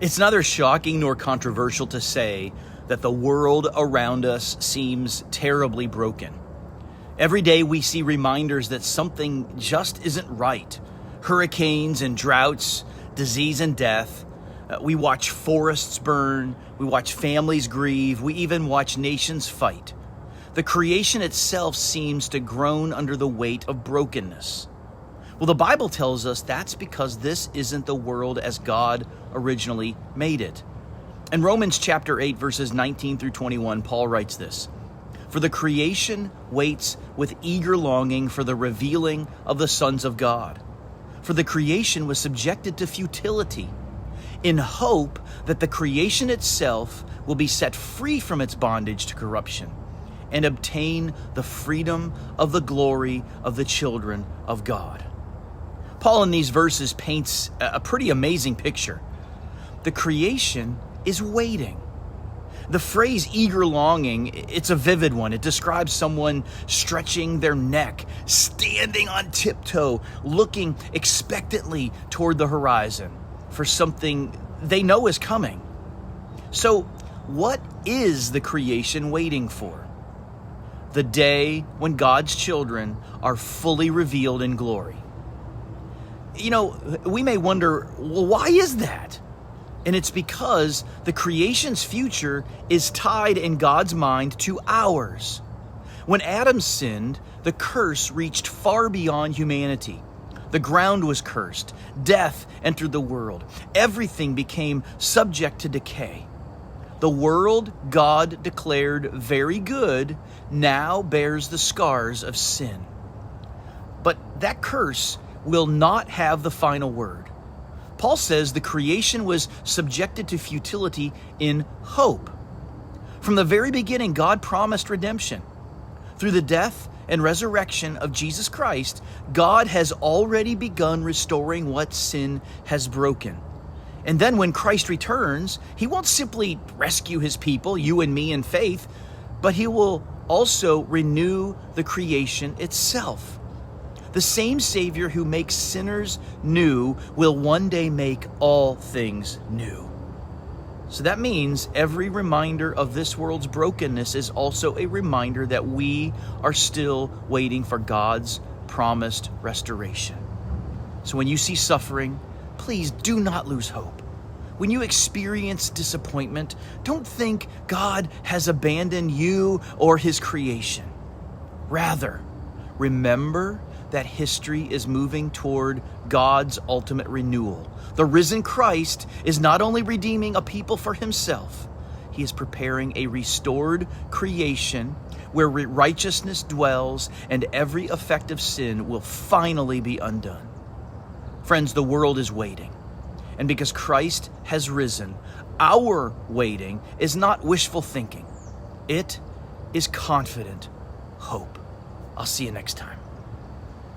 It's neither shocking nor controversial to say that the world around us seems terribly broken. Every day we see reminders that something just isn't right. Hurricanes and droughts, disease and death. We watch forests burn. We watch families grieve. We even watch nations fight. The creation itself seems to groan under the weight of brokenness. Well, the Bible tells us that's because this isn't the world as God originally made it. In Romans chapter 8, verses 19 through 21, Paul writes this: "For the creation waits with eager longing for the revealing of the sons of God. For the creation was subjected to futility, in hope that the creation itself will be set free from its bondage to corruption and obtain the freedom of the glory of the children of God." Paul in these verses paints a pretty amazing picture. The creation is waiting. The phrase eager longing, it's a vivid one. It describes someone stretching their neck, standing on tiptoe, looking expectantly toward the horizon for something they know is coming. So, what is the creation waiting for? The day when God's children are fully revealed in glory. We may wonder, well, why is that? And it's because the creation's future is tied in God's mind to ours. When Adam sinned, the curse reached far beyond humanity. The ground was cursed. Death entered the world. Everything became subject to decay. The world God declared very good now bears the scars of sin. But that curse will not have the final word. Paul says the creation was subjected to futility in hope. From the very beginning, God promised redemption. Through the death and resurrection of Jesus Christ, God has already begun restoring what sin has broken. And then when Christ returns, he won't simply rescue his people, you and me, in faith, but he will also renew the creation itself. The same Savior who makes sinners new will one day make all things new. So that means every reminder of this world's brokenness is also a reminder that we are still waiting for God's promised restoration. So when you see suffering, please do not lose hope. When you experience disappointment, don't think God has abandoned you or his creation. Rather, remember that history is moving toward God's ultimate renewal. The risen Christ is not only redeeming a people for himself, he is preparing a restored creation where righteousness dwells and every effect of sin will finally be undone. Friends, the world is waiting. And because Christ has risen, our waiting is not wishful thinking. It is confident hope. I'll see you next time.